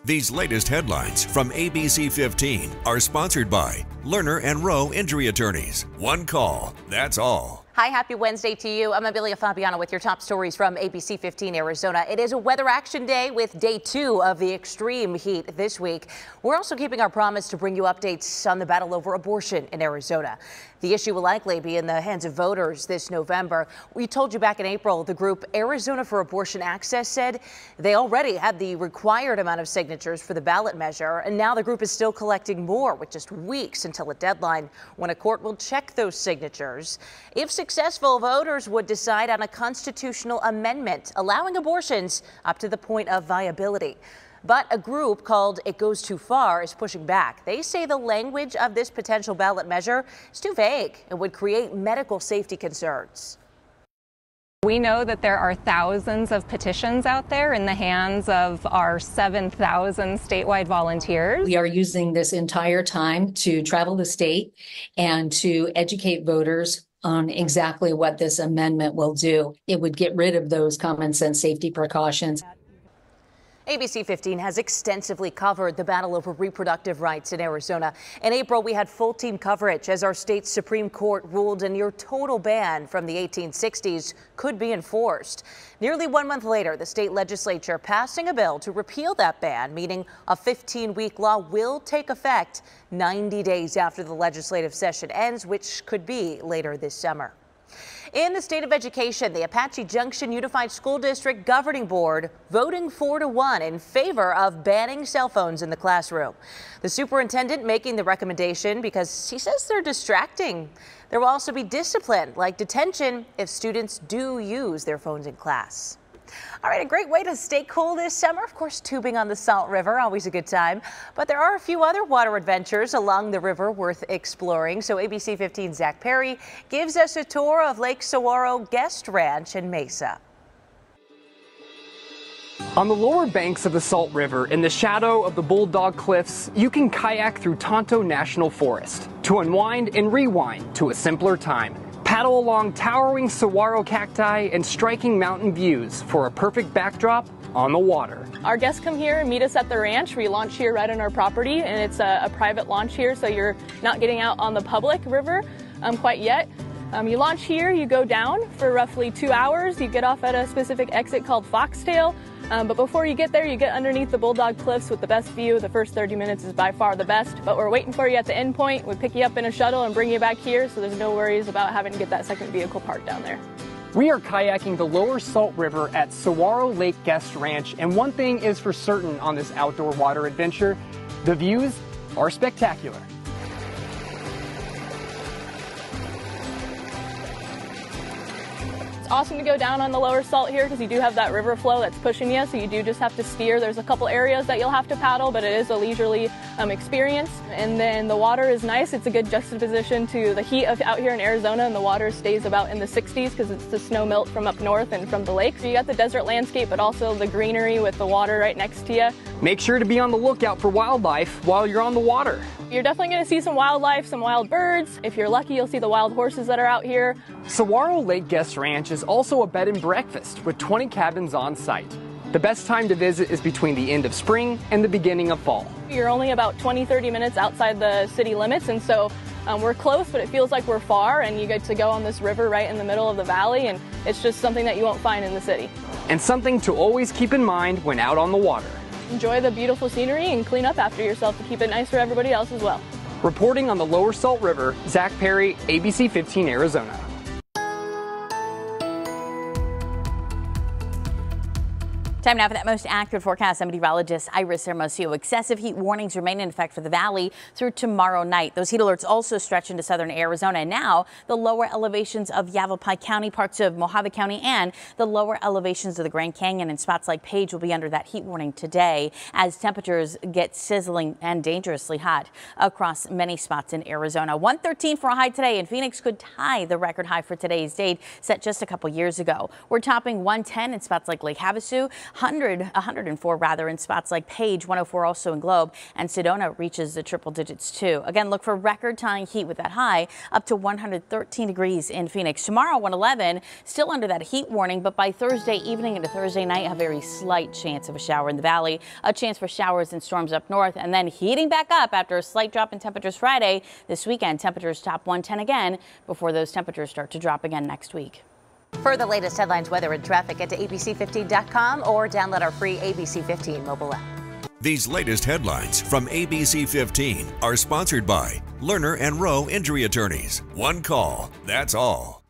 These latest headlines from ABC15 are sponsored by Lerner and Rowe Injury Attorneys. One call, that's all. Hi, happy Wednesday to you. I'm Amelia Fabiano with your top stories from ABC15 Arizona. It is a weather action day with day 2 of the extreme heat this week. We're also keeping our promise to bring you updates on the battle over abortion in Arizona. The issue will likely be in the hands of voters this November. We told you back in April, the group Arizona for Abortion Access said they already had the required amount of signatures for the ballot measure, and now the group is still collecting more with just weeks until a deadline when a court will check those signatures. If successful, voters would decide on a constitutional amendment allowing abortions up to the point of viability. But a group called It Goes Too Far is pushing back. They say the language of this potential ballot measure is too vague and would create medical safety concerns. We know that there are thousands of petitions out there in the hands of our 7,000 statewide volunteers. We are using this entire time to travel the state and to educate voters on exactly what this amendment will do. It would get rid of those common sense safety precautions. ABC15 has extensively covered the battle over reproductive rights in Arizona. In April, we had full team coverage as our state's Supreme Court ruled a near total ban from the 1860s could be enforced. Nearly 1 month later, the state legislature passing a bill to repeal that ban, meaning a 15-week law will take effect 90 days after the legislative session ends, which could be later this summer. In the state of education, the Apache Junction Unified School District Governing Board voting 4-1 in favor of banning cell phones in the classroom. The superintendent making the recommendation because he says they're distracting. There will also be discipline, like detention, if students do use their phones in class. All right, a great way to stay cool this summer. Of course, tubing on the Salt River, always a good time. But there are a few other water adventures along the river worth exploring. So ABC15's Zach Perry gives us a tour of Lake Saguaro Guest Ranch in Mesa. On the lower banks of the Salt River, in the shadow of the Bulldog Cliffs, you can kayak through Tonto National Forest to unwind and rewind to a simpler time. Paddle along towering saguaro cacti and striking mountain views for a perfect backdrop on the water. Our guests come here and meet us at the ranch. We launch here right on our property, and it's a private launch here, so you're not getting out on the public river quite yet. You launch here, you go down for roughly 2 hours. You get off at a specific exit called Foxtail. But before you get there, you get underneath the Bulldog Cliffs with the best view. The first 30 minutes is by far the best, but we're waiting for you at the end point. We pick you up in a shuttle and bring you back here, so there's no worries about having to get that second vehicle parked down there. We are kayaking the lower Salt River at Saguaro Lake Guest Ranch, and one thing is for certain on this outdoor water adventure, the views are spectacular. It's awesome to go down on the lower Salt here because you do have that river flow that's pushing you, so you do just have to steer. There's a couple areas that you'll have to paddle, but it is a leisurely experience. And then the water is nice. It's a good juxtaposition to the heat of out here in Arizona, and the water stays about in the 60s because it's the snow melt from up north and from the lake. So you got the desert landscape, but also the greenery with the water right next to you. Make sure to be on the lookout for wildlife while you're on the water. You're definitely going to see some wildlife, some wild birds. If you're lucky, you'll see the wild horses that are out here. Saguaro Lake Guest Ranch is also a bed and breakfast with 20 cabins on site. The best time to visit is between the end of spring and the beginning of fall. You're only about 20-30 minutes outside the city limits, and so we're close, but it feels like we're far, and you get to go on this river right in the middle of the valley, and it's just something that you won't find in the city. And something to always keep in mind when out on the water. Enjoy the beautiful scenery and clean up after yourself to keep it nice for everybody else as well. Reporting on the lower Salt River, Zach Perry, ABC15 Arizona. Time now for that most accurate forecast. I'm meteorologist Iris Hermosillo. Excessive heat warnings remain in effect for the valley through tomorrow night. Those heat alerts also stretch into southern Arizona. And now the lower elevations of Yavapai County, parts of Mojave County, and the lower elevations of the Grand Canyon and spots like Page will be under that heat warning today as temperatures get sizzling and dangerously hot across many spots in Arizona. 113 for a high today, and Phoenix could tie the record high for today's date set just a couple years ago. We're topping 110 in spots like Lake Havasu. 104 rather in spots like Page, 104 also in Globe, and Sedona reaches the triple digits too. Again, look for record-tying heat with that high up to 113 degrees in Phoenix. Tomorrow, 111, still under that heat warning, but by Thursday evening into Thursday night, a very slight chance of a shower in the valley, a chance for showers and storms up north, and then heating back up after a slight drop in temperatures Friday. This weekend, temperatures top 110 again before those temperatures start to drop again next week. For the latest headlines, weather, and traffic, get to abc15.com or download our free ABC15 mobile app. These latest headlines from ABC15 are sponsored by Lerner and Rowe Injury Attorneys. One call, that's all.